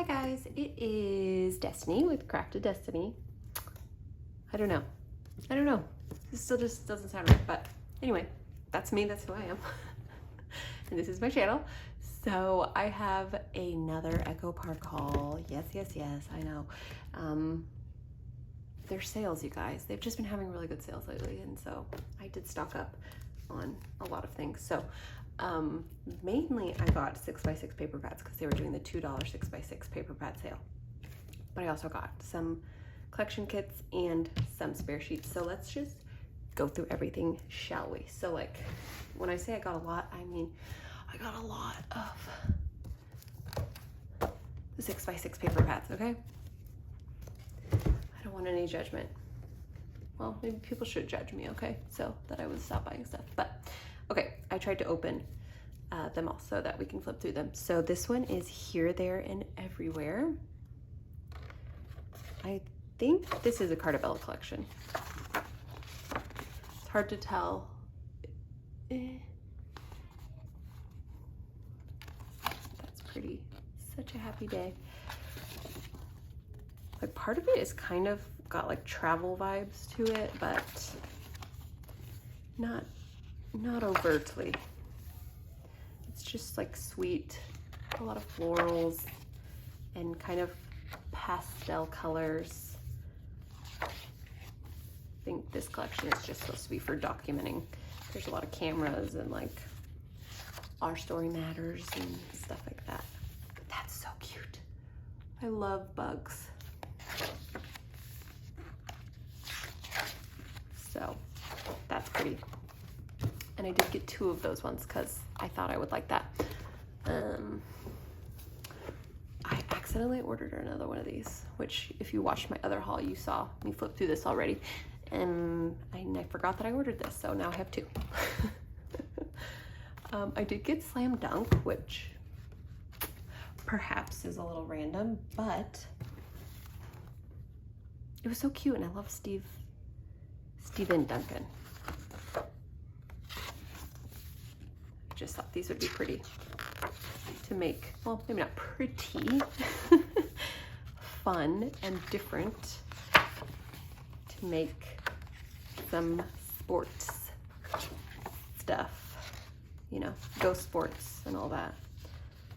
guys, it is Destiny with Crafted Destiny. I don't know. This still just doesn't sound right, but anyway, that's me, that's who I am. And this is my channel. So I have another Echo Park haul. Yes, I know. They're sales, you guys. They've just been having really good sales lately, and so I did stock up on a lot of things. So mainly I got 6x6 paper pads because they were doing the $2 6x6 paper pad sale. But I also got some collection kits and some spare sheets. So let's just go through everything, shall we? So like when I say I got a lot, I mean I got a lot of the 6x6 paper pads, okay? I don't want any judgment. Well, maybe people should judge me, okay? So that I would stop buying stuff. But okay, I tried to open them all so that we can flip through them. So this one is Here, There, and Everywhere. I think this is a Cartabella collection. It's hard to tell. That's pretty. Such a happy day. Like part of it is kind of got like travel vibes to it, but not overtly. It's just like sweet, a lot of florals and kind of pastel colors. I think this collection is just supposed to be for documenting. There's a lot of cameras and like Our Story Matters and stuff like that. But that's so cute. I love bugs. So that's pretty. And I did get 2 of those ones because I thought I would like that. I accidentally ordered another one of these, which if you watched my other haul, you saw me flip through this already. And I forgot that I ordered this, so now I have 2. I did get Slam Dunk, which perhaps is a little random, but it was so cute, and I love Steven Duncan. Just thought these would be pretty to make, well, maybe not pretty, fun and different to make some sports stuff, you know, go sports and all that.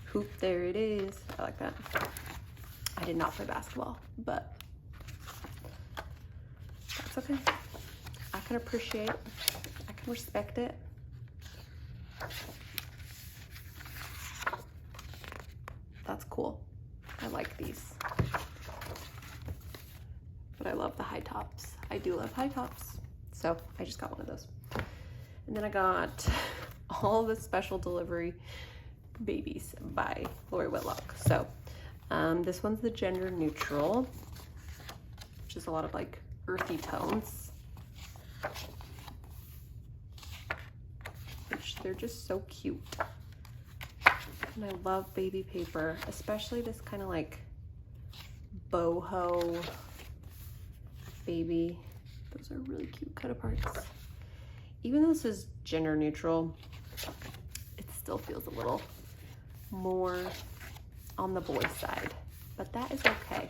Hoop, there it is. I like that. I did not play basketball, but that's okay. I can appreciate, I can respect it. That's cool. I like these. But I love the high tops. I do love high tops. So I just got one of those. And then I got all the special delivery babies by Lori Whitlock. So this one's the gender neutral, which is a lot of like earthy tones. Which they're just so cute. And I love baby paper, especially this kind of like boho baby. Those are really cute cut aparts. Even though this is gender neutral, it still feels a little more on the boy side, but that is okay.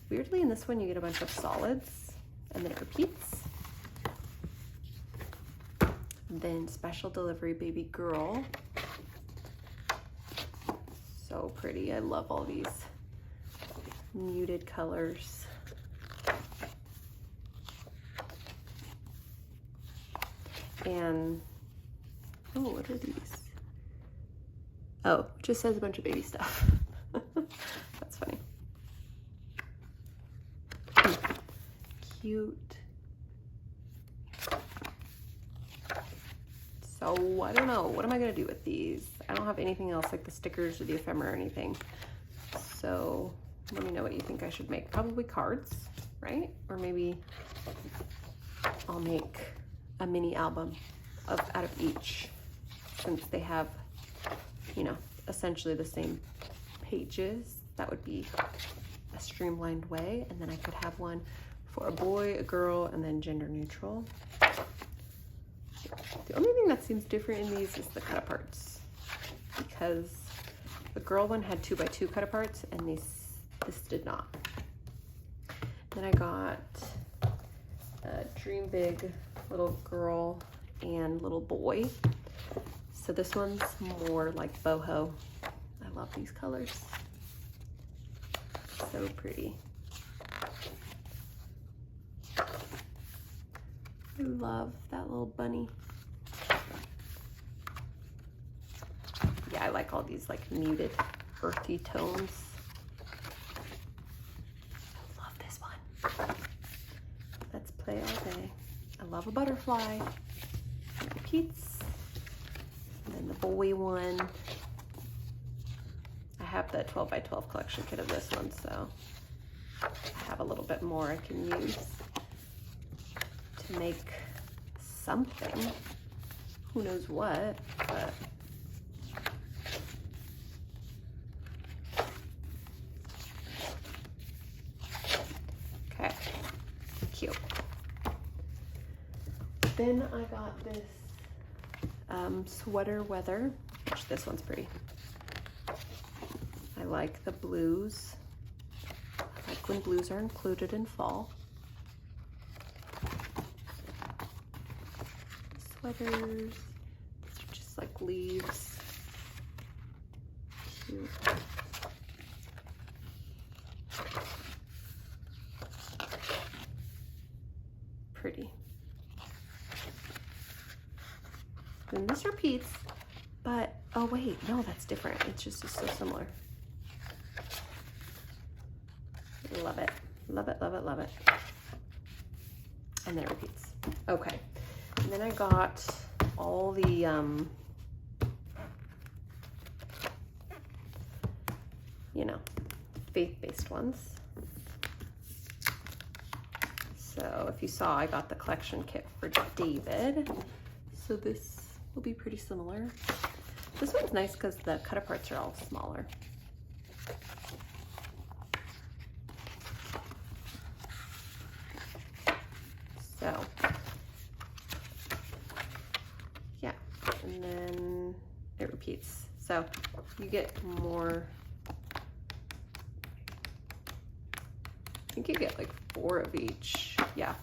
Weirdly, in this one, you get a bunch of solids and then it repeats. Then special delivery baby girl. So pretty. I love all these muted colors. And oh, what are these? Oh, it just says a bunch of baby stuff. That's funny. Cute. So I don't know, what am I gonna do with these? I don't have anything else like the stickers or the ephemera or anything. So let me know what you think I should make. Probably cards, right? Or maybe I'll make a mini album out of each, since they have, you know, essentially the same pages. That would be a streamlined way. And then I could have one for a boy, a girl, and then gender neutral. The only thing that seems different in these is the cut aparts, because the girl one had 2x2 cut aparts and these This did not. Then I got a Dream Big little girl and little boy. So this one's more like boho. I love these colors. So pretty. I love that little bunny. Yeah, I like all these like muted earthy tones. I love this one. Let's play all day. I love a butterfly. It repeats. And then the boy one. I have the 12 by 12 collection kit of this one, so I have a little bit more I can use to make something. Who knows what, but okay, cute. Then I got this sweater weather, which this one's pretty. I like the blues. I like when blues are included in fall. Sweaters, these are just like leaves. Cute. Pretty. And this repeats, but oh wait, no, that's different. It's just so similar. Love it, love it, love it, love it. And then it repeats. Okay. And then I got all the you know, faith-based ones. So if you saw, I got the collection kit for David. So this will be pretty similar. This one's nice because the cut aparts are all smaller. So, yeah, and then it repeats. So you get more, I think you get like 4 of each. Yeah,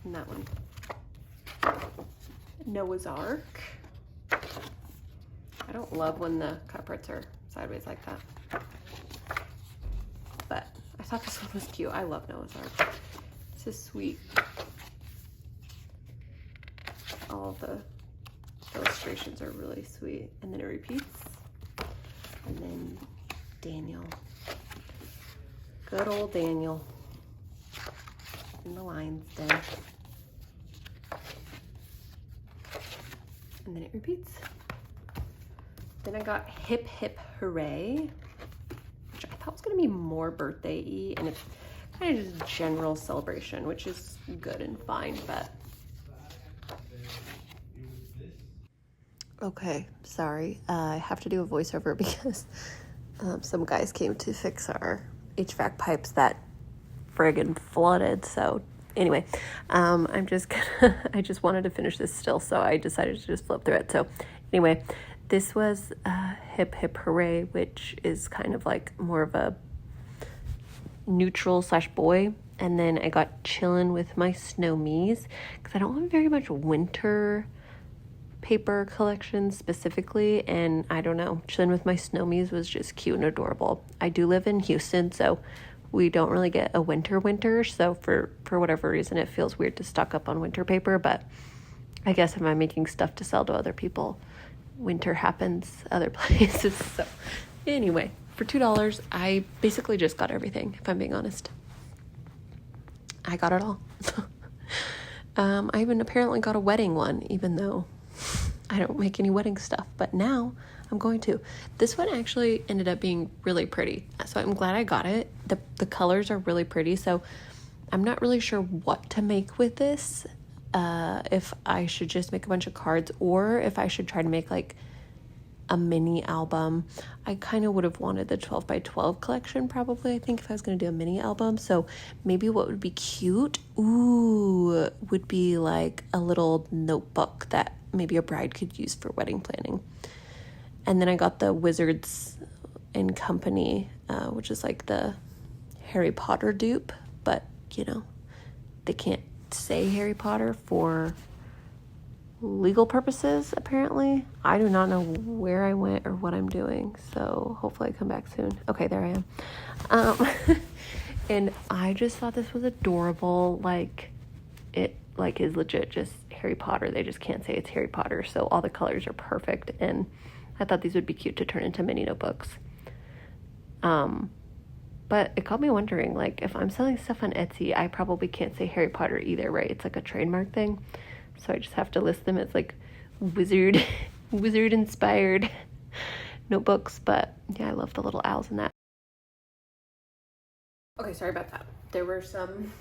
in that one. Noah's Ark. I don't love when the cut parts are sideways like that, but I thought this one was cute. I love Noah's Ark. It's just sweet. All the illustrations are really sweet. And then it repeats. And then Daniel. Good old Daniel. In the lion's den. And then it repeats. Then I got Hip Hooray, which I thought was gonna be more birthday-y, and it's kind of just general celebration, which is good and fine, but. Okay, sorry. I have to do a voiceover because some guys came to fix our HVAC pipes that friggin' flooded, so anyway, I'm just gonna, I just wanted to finish this still, so I decided to just flip through it. So anyway, this was Hip Hooray, which is kind of like more of a neutral / boy. And then I got Chillin with my Snowmies, because I don't have very much winter paper collection specifically, and I don't know, Chillin with my Snowmies was just cute and adorable. I do live in Houston, so we don't really get a winter, so for whatever reason it feels weird to stock up on winter paper, but I guess if I'm making stuff to sell to other people, winter happens other places. So anyway, for $2 I basically just got everything, if I'm being honest. I got it all. I even apparently got a wedding one, even though I don't make any wedding stuff, but now I'm going to. This one actually ended up being really pretty, so I'm glad I got it. The colors are really pretty, so I'm not really sure what to make with this. If I should just make a bunch of cards, or if I should try to make like a mini album. I kind of would have wanted the 12 by 12 collection probably, I think, if I was going to do a mini album. So maybe what would be cute, would be like a little notebook that maybe a bride could use for wedding planning. And then I got the Wizards and Company, which is like the Harry Potter dupe, but you know, they can't say Harry Potter for legal purposes, apparently. I do not know where I went or what I'm doing, so hopefully I come back soon. Okay, there I am. And I just thought this was adorable. Like, it like is legit just Harry Potter. They just can't say it's Harry Potter, so all the colors are perfect, and I thought these would be cute to turn into mini notebooks. But it got me wondering, like, if I'm selling stuff on Etsy, I probably can't say Harry Potter either, right? It's like a trademark thing. So I just have to list them as like wizard inspired notebooks. But yeah, I love the little owls in that. Okay, sorry about that. There were some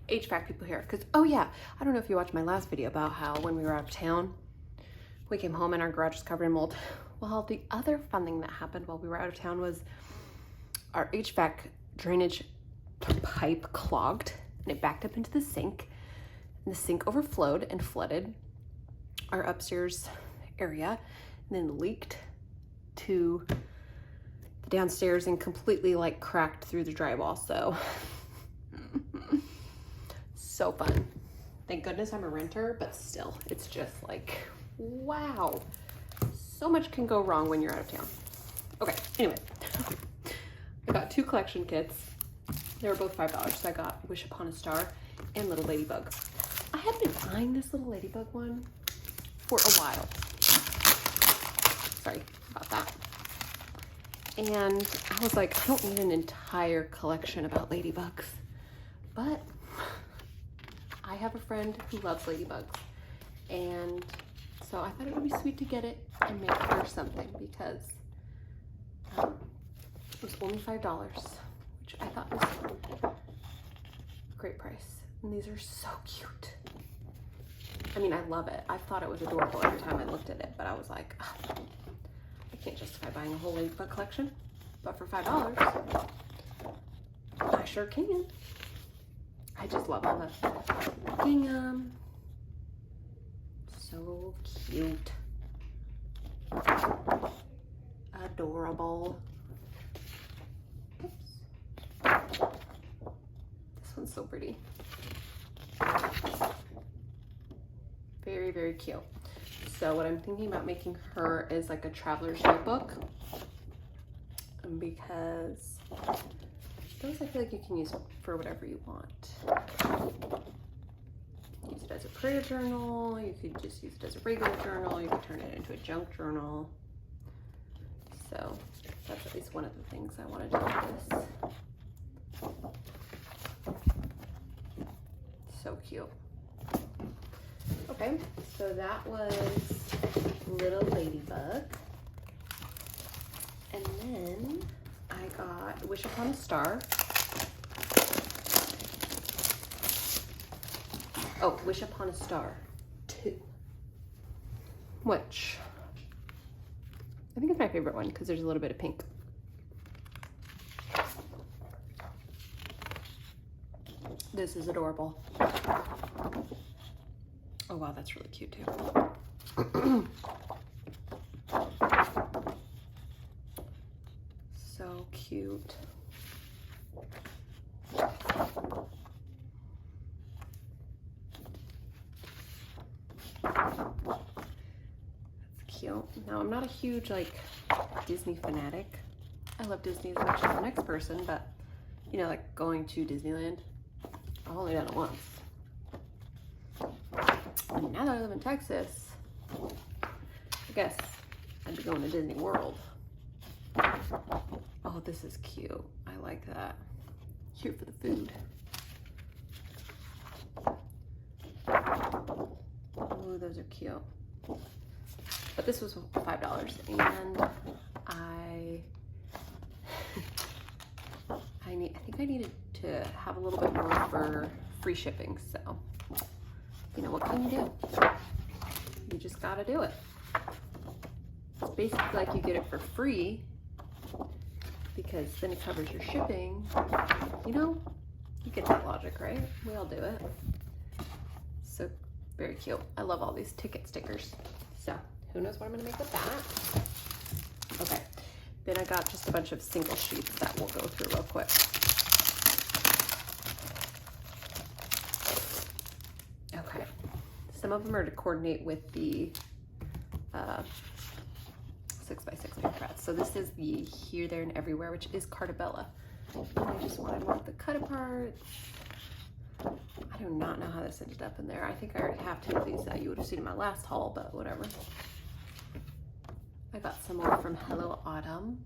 HVAC people here. Because, oh yeah, I don't know if you watched my last video about how when we were out of town, we came home and our garage was covered in mold. Well, the other fun thing that happened while we were out of town was our HVAC drainage pipe clogged and it backed up into the sink, and the sink overflowed and flooded our upstairs area and then leaked to the downstairs and completely like cracked through the drywall. So fun. Thank goodness I'm a renter, but still, it's just like, wow, so much can go wrong when you're out of town. Okay, anyway, I got 2 collection kits. They were both $5, so I got Wish Upon a Star and Little Ladybug. I had been eyeing this Little Ladybug one for a while. Sorry about that. And I was like, I don't need an entire collection about ladybugs, but I have a friend who loves ladybugs, and so I thought it would be sweet to get it and make her something, because it was only $5, which I thought was a great price. And these are so cute. I mean, I love it. I thought it was adorable every time I looked at it, but I was like, oh, I can't justify buying a whole ladybug collection, but for $5, I sure can. I just love all the gingham. So cute. Adorable. Oops. This one's so pretty. Very, very cute. So what I'm thinking about making her is like a traveler's notebook, because those I feel like you can use for whatever you want. Use it as a prayer journal, you could just use it as a regular journal, you could turn it into a junk journal. So that's at least one of the things I want to do with this. So cute. Okay, so that was Little Ladybug. And then I got Wish Upon a Star. Oh, Wish Upon a Star 2. Which I think is my favorite one because there's a little bit of pink. This is adorable. Oh wow, that's really cute too. So cute. That's cute. Now, I'm not a huge like Disney fanatic. I love Disney as much as the next person, but you know, like going to Disneyland, I've only done it once. And now that I live in Texas, I guess I'd be going to Disney World. Oh, this is cute. I like that. Cute for the food. Oh, those are cute. But this was $5, and I think I needed to have a little bit more for free shipping, so you know, what can you do? You just gotta do it. It's basically like you get it for free because then it covers your shipping. You know, you get that logic, right? We all do it. So very cute. I love all these ticket stickers. So who knows what I'm gonna make with that. Okay, Then I got just a bunch of single sheets that we'll go through real quick. Okay, some of them are to coordinate with the 6x6 paper cuts. So this is the Here, There, and Everywhere, which is Cartabella. And I just wanted one of the cut aparts. I do not know how this ended up in there. I think I already have two of these that you would have seen in my last haul, but whatever. I got some more from Hello Autumn.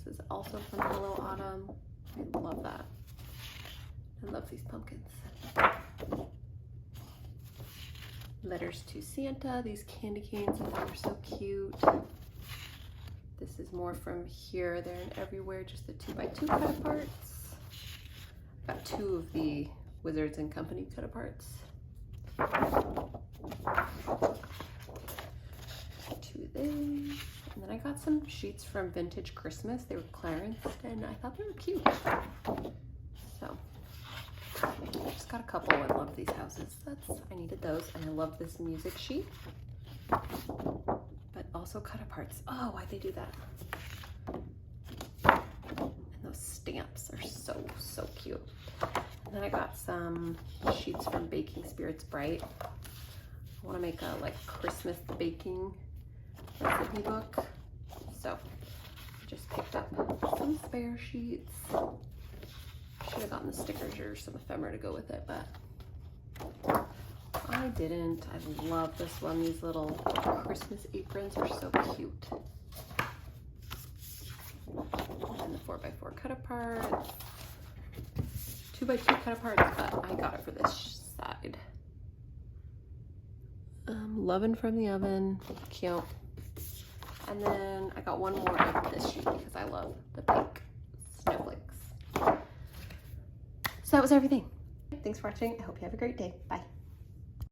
This is also from Hello Autumn. I love that. I love these pumpkins. Letters to Santa. These candy canes I thought were so cute. This is more from Here, There, and Everywhere, just the 2x2 cut aparts. Got two of the Wizards and Company cut aparts. Two of these. And then I got some sheets from Vintage Christmas. They were clearance and I thought they were cute. So I just got a couple. I love these houses. I needed those. And I love this music sheet. But also cut aparts. Oh, why'd they do that? And those stamps are so, so cute. And then I got some sheets from Baking Spirits Bright. I want to make a like Christmas baking recipe book. So I just picked up some spare sheets. Should have gotten the stickers or some ephemera to go with it, but I didn't. I love this one. These little Christmas aprons are so cute. And the 4x4 cut apart. 2x2 cut aparts, but I got it for this side. Lovin' from the Oven, cute. And then I got one more of this sheet because I love the pink snowflakes. So that was everything. Thanks for watching. I hope you have a great day. Bye.